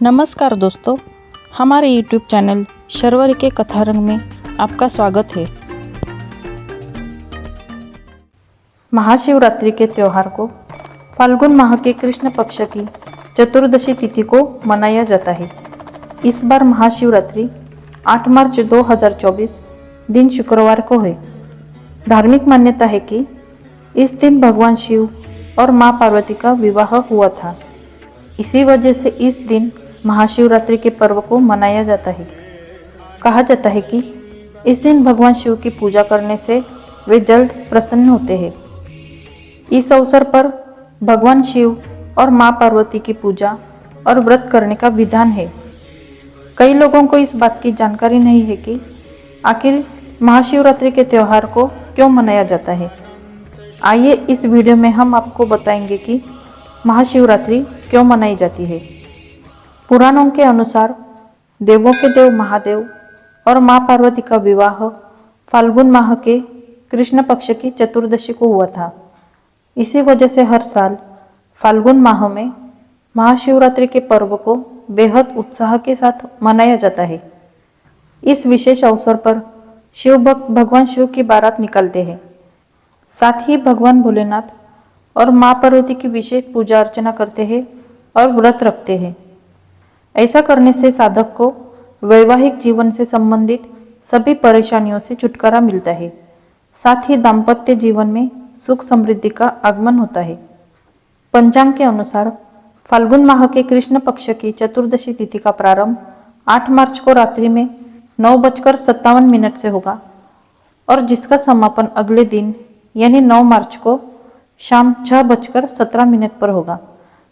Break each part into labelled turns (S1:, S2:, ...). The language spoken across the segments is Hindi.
S1: नमस्कार दोस्तों, हमारे YouTube चैनल शर्वरी के कथारंग में आपका स्वागत है। महाशिवरात्रि के त्यौहार को फाल्गुन माह के कृष्ण पक्ष की चतुर्दशी तिथि को मनाया जाता है। इस बार महाशिवरात्रि 8 मार्च 2024 दिन शुक्रवार को है। धार्मिक मान्यता है कि इस दिन भगवान शिव और माँ पार्वती का विवाह हुआ था। इसी वजह से इस दिन महाशिवरात्रि के पर्व को मनाया जाता है। कहा जाता है कि इस दिन भगवान शिव की पूजा करने से वे जल्द प्रसन्न होते हैं। इस अवसर पर भगवान शिव और माँ पार्वती की पूजा और व्रत करने का विधान है। कई लोगों को इस बात की जानकारी नहीं है कि आखिर महाशिवरात्रि के त्यौहार को क्यों मनाया जाता है। आइए इस वीडियो में हम आपको बताएंगे कि महाशिवरात्रि क्यों मनाई जाती है। पुराणों के अनुसार देवों के देव महादेव और माँ पार्वती का विवाह फाल्गुन माह के कृष्ण पक्ष की चतुर्दशी को हुआ था। इसी वजह से हर साल फाल्गुन माह में महाशिवरात्रि के पर्व को बेहद उत्साह के साथ मनाया जाता है। इस विशेष अवसर पर शिव भक्त भगवान शिव की बारात निकालते हैं। साथ ही भगवान भोलेनाथ और माँ पार्वती की विशेष पूजा अर्चना करते हैं और व्रत रखते हैं। ऐसा करने से साधक को वैवाहिक जीवन से संबंधित सभी परेशानियों से छुटकारा मिलता है। साथ ही दाम्पत्य जीवन में सुख समृद्धि का आगमन होता है। पंचांग के अनुसार फाल्गुन माह के कृष्ण पक्ष की चतुर्दशी तिथि का प्रारंभ 8 मार्च को रात्रि में 9:57 से होगा और जिसका समापन अगले दिन यानी 9 मार्च को शाम 6:17 पर होगा।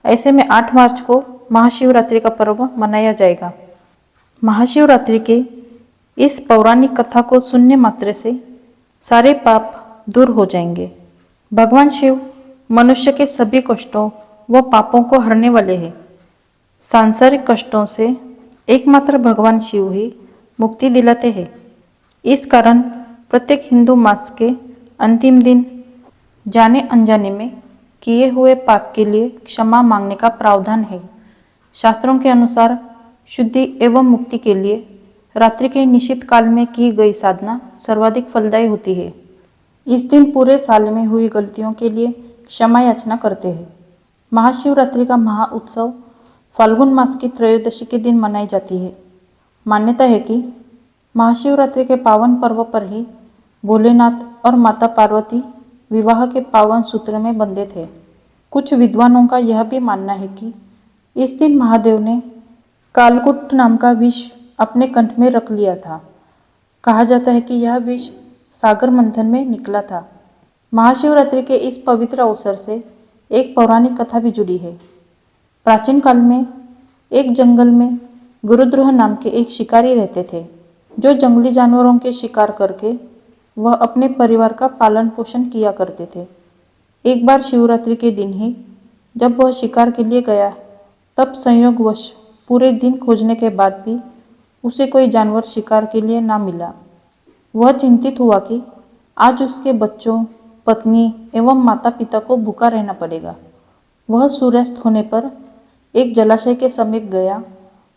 S1: ऐसे में 8 मार्च को महाशिवरात्रि का पर्व मनाया जाएगा। महाशिवरात्रि के इस पौराणिक कथा को सुनने मात्र से सारे पाप दूर हो जाएंगे। भगवान शिव मनुष्य के सभी कष्टों व पापों को हरने वाले हैं। सांसारिक कष्टों से एकमात्र भगवान शिव ही मुक्ति दिलाते हैं। इस कारण प्रत्येक हिंदू मास के अंतिम दिन जाने अनजाने में किए हुए पाप के लिए क्षमा मांगने का प्रावधान है। शास्त्रों के अनुसार शुद्धि एवं मुक्ति के लिए रात्रि के निश्चित काल में की गई साधना सर्वाधिक फलदायी होती है। इस दिन पूरे साल में हुई गलतियों के लिए क्षमा याचना करते हैं। महाशिवरात्रि का महा उत्सव फाल्गुन मास की त्रयोदशी के दिन मनाई जाती है। मान्यता है कि महाशिवरात्रि के पावन पर्व पर ही भोलेनाथ और माता पार्वती विवाह के पावन सूत्र में बंधे थे। कुछ विद्वानों का यह भी मानना है कि इस दिन महादेव ने कालकूट नाम का विष अपने कंठ में रख लिया था। कहा जाता है कि यह विष सागर मंथन में निकला था। महाशिवरात्रि के इस पवित्र अवसर से एक पौराणिक कथा भी जुड़ी है। प्राचीन काल में एक जंगल में गुरुद्रोह नाम के एक शिकारी रहते थे, जो जंगली जानवरों के शिकार करके वह अपने परिवार का पालन पोषण किया करते थे। एक बार शिवरात्रि के दिन ही जब वह शिकार के लिए गया, तब संयोगवश पूरे दिन खोजने के बाद भी उसे कोई जानवर शिकार के लिए ना मिला। वह चिंतित हुआ कि आज उसके बच्चों, पत्नी एवं माता पिता को भूखा रहना पड़ेगा। वह सूर्यास्त होने पर एक जलाशय के समीप गया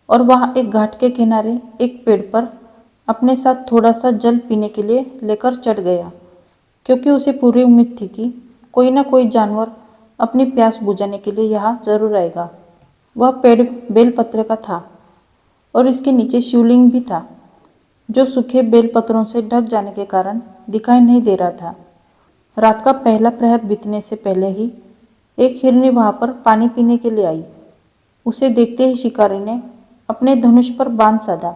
S1: और वहाँ एक घाट के किनारे एक पेड़ पर अपने साथ थोड़ा सा जल पीने के लिए लेकर चढ़ गया, क्योंकि उसे पूरी उम्मीद थी कि कोई ना कोई जानवर अपनी प्यास बुझाने के लिए यहाँ जरूर आएगा। वह पेड़ बेलपत्र का था और इसके नीचे शिवलिंग भी था, जो सूखे बेलपत्रों से ढक जाने के कारण दिखाई नहीं दे रहा था। रात का पहला प्रहर बीतने से पहले ही एक हिरनी वहाँ पर पानी पीने के लिए आई। उसे देखते ही शिकारी ने अपने धनुष पर बाण साधा।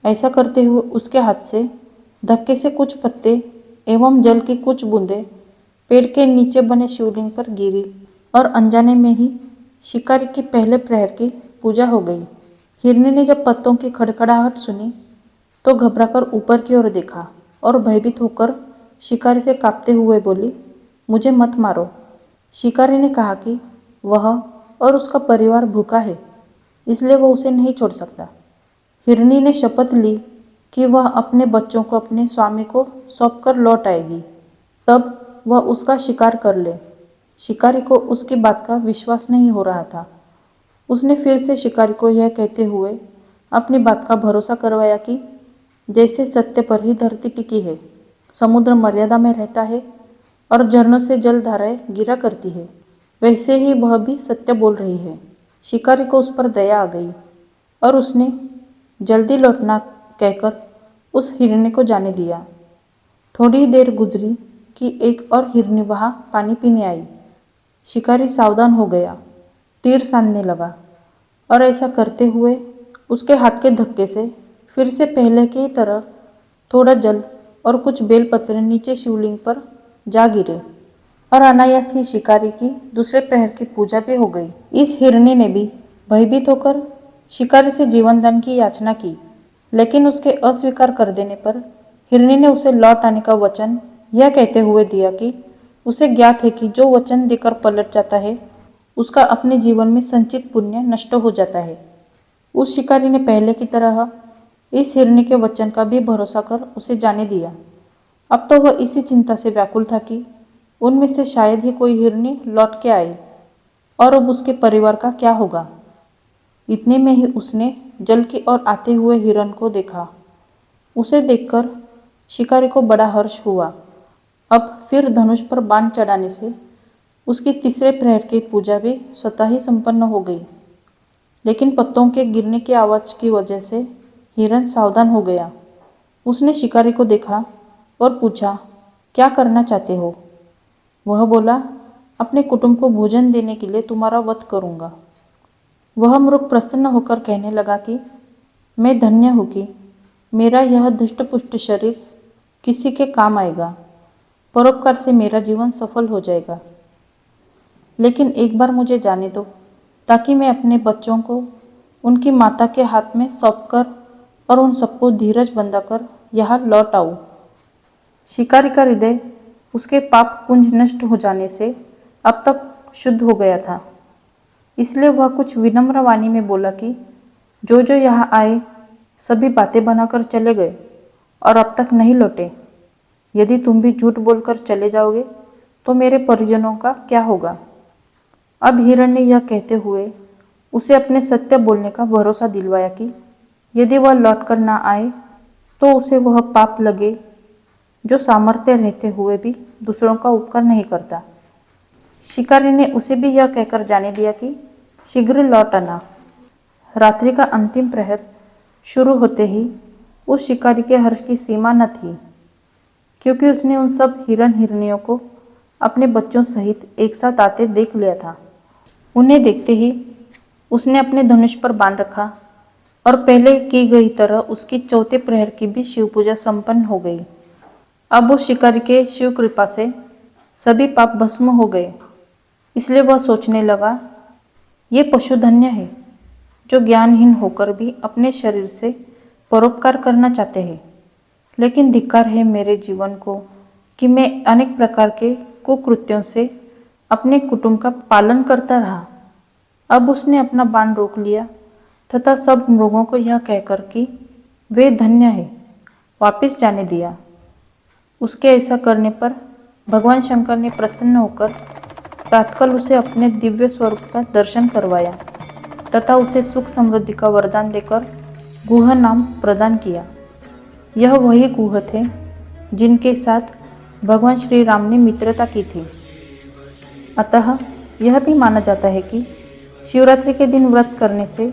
S1: ऐसा करते हुए उसके हाथ से धक्के से कुछ पत्ते एवं जल की कुछ बूंदें पेड़ के नीचे बने शिवलिंग पर गिरी और अनजाने में ही शिकारी की पहले प्रहर की पूजा हो गई। हिरनी ने जब पत्तों की खड़खड़ाहट सुनी तो घबराकर ऊपर की ओर देखा और भयभीत होकर शिकारी से कांपते हुए बोली, मुझे मत मारो। शिकारी ने कहा कि वह और उसका परिवार भूखा है, इसलिए वह उसे नहीं छोड़ सकता। हिरनी ने शपथ ली कि वह अपने बच्चों को अपने स्वामी को सौंपकर लौट आएगी, तब वह उसका शिकार कर ले। शिकारी को उसकी बात का विश्वास नहीं हो रहा था। उसने फिर से शिकारी को यह कहते हुए अपनी बात का भरोसा करवाया कि जैसे सत्य पर ही धरती टिकी है, समुद्र मर्यादा में रहता है और झरनों से जलधाराएं गिरा करती है, वैसे ही वह भी सत्य बोल रही है। शिकारी को उस पर दया आ गई और उसने जल्दी लौटना कहकर उस हिरनी को जाने दिया। थोड़ी देर गुजरी कि एक और हिरनी वहां पानी पीने आई। शिकारी सावधान हो गया, तीर साधने लगा और ऐसा करते हुए उसके हाथ के धक्के से फिर से पहले की तरह थोड़ा जल और कुछ बेलपत्र नीचे शिवलिंग पर जा गिरे और अनायास ही शिकारी की दूसरे प्रहर की पूजा भी हो गई। इस हिरनी ने भी भयभीत होकर शिकारी से जीवनदान की याचना की, लेकिन उसके अस्वीकार कर देने पर हिरनी ने उसे लौट आने का वचन यह कहते हुए दिया कि उसे ज्ञात है कि जो वचन देकर पलट जाता है उसका अपने जीवन में संचित पुण्य नष्ट हो जाता है। उस शिकारी ने पहले की तरह इस हिरनी के वचन का भी भरोसा कर उसे जाने दिया। अब तो वह इसी चिंता से व्याकुल था कि उनमें से शायद ही कोई हिरनी लौट के आए और अब उसके परिवार का क्या होगा। इतने में ही उसने जल की ओर आते हुए हिरण को देखा। उसे देखकर शिकारी को बड़ा हर्ष हुआ। अब फिर धनुष पर बाण चढ़ाने से उसकी तीसरे प्रहर की पूजा भी स्वतः ही संपन्न हो गई, लेकिन पत्तों के गिरने की आवाज की वजह से हिरण सावधान हो गया। उसने शिकारी को देखा और पूछा, क्या करना चाहते हो? वह बोला, अपने कुटुंब को भोजन देने के लिए तुम्हारा वध करूंगा। वह मृग प्रसन्न होकर कहने लगा कि मैं धन्य हूँ कि मेरा यह दुष्टपुष्ट शरीर किसी के काम आएगा, परोपकार से मेरा जीवन सफल हो जाएगा। लेकिन एक बार मुझे जाने दो, ताकि मैं अपने बच्चों को उनकी माता के हाथ में सौंपकर और उन सबको धीरज बंधाकर यहाँ लौट आऊँ। शिकारी का हृदय उसके पाप पुंज नष्ट हो जाने से अब तक शुद्ध हो गया था, इसलिए वह कुछ विनम्र वाणी में बोला कि जो जो यहाँ आए सभी बातें बनाकर चले गए और अब तक नहीं लौटे। यदि तुम भी झूठ बोलकर चले जाओगे तो मेरे परिजनों का क्या होगा? अब हिरण ने यह कहते हुए उसे अपने सत्य बोलने का भरोसा दिलवाया कि यदि वह लौटकर ना आए तो उसे वह पाप लगे जो सामर्थ्य रहते हुए भी दूसरों का उपकार नहीं करता। शिकारी ने उसे भी यह कहकर जाने दिया कि शीघ्र लौट आना। रात्रि का अंतिम प्रहर शुरू होते ही उस शिकारी के हर्ष की सीमा न थी, क्योंकि उसने उन सब हिरण हिरनियों को अपने बच्चों सहित एक साथ आते देख लिया था। उन्हें देखते ही उसने अपने धनुष पर बाण रखा और पहले की गई तरह उसकी चौथे प्रहर की भी शिव पूजा संपन्न हो गई। अब उस शिकारी के शिव कृपा से सभी पाप भस्म हो गए, इसलिए वह सोचने लगा, ये पशु धन्य है जो ज्ञानहीन होकर भी अपने शरीर से परोपकार करना चाहते हैं। लेकिन धिक्कार है मेरे जीवन को कि मैं अनेक प्रकार के कुकृत्यों से अपने कुटुंब का पालन करता रहा। अब उसने अपना बाण रोक लिया तथा सब मृगों को यह कहकर कि वे धन्य है वापस जाने दिया। उसके ऐसा करने पर भगवान शंकर ने प्रसन्न होकर तत्काल उसे अपने दिव्य स्वरूप का दर्शन करवाया तथा उसे सुख समृद्धि का वरदान देकर गुह नाम प्रदान किया। यह वही गुह थे जिनके साथ भगवान श्री राम ने मित्रता की थी। अतः यह भी माना जाता है कि शिवरात्रि के दिन व्रत करने से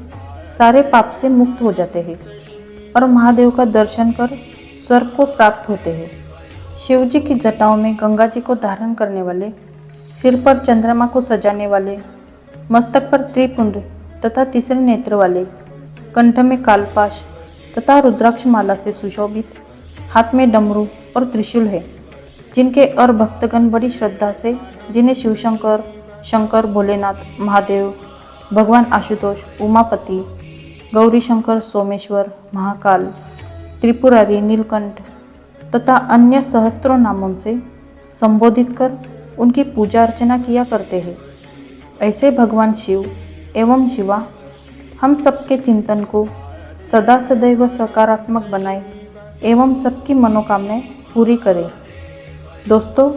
S1: सारे पाप से मुक्त हो जाते हैं और महादेव का दर्शन कर स्वर्ग को प्राप्त होते हैं। शिव जी की जटाओं में गंगा जी को धारण करने वाले, सिर पर चंद्रमा को सजाने वाले, मस्तक पर त्रिपुंड तथा तीसरे नेत्र वाले, कंठ में कालपाश तथा रुद्राक्ष माला से सुशोभित, हाथ में डमरू और त्रिशूल है, जिनके और भक्तगण बड़ी श्रद्धा से जिन्हें शिवशंकर, शंकर, भोलेनाथ, महादेव, भगवान आशुतोष, उमापति, गौरी शंकर, सोमेश्वर, महाकाल, त्रिपुरारी, नीलकंठ तथा अन्य सहस्त्रों नामों से संबोधित कर उनकी पूजा अर्चना किया करते हैं। ऐसे भगवान शिव एवं शिवा हम सबके चिंतन को सदा सदैव सकारात्मक बनाए एवं सबकी मनोकामनाएं पूरी करें। दोस्तों,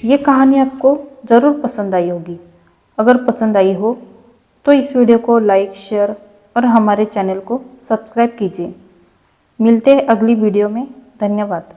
S1: ये कहानी आपको ज़रूर पसंद आई होगी। अगर पसंद आई हो तो इस वीडियो को लाइक, शेयर और हमारे चैनल को सब्सक्राइब कीजिए। मिलते हैं अगली वीडियो में। धन्यवाद।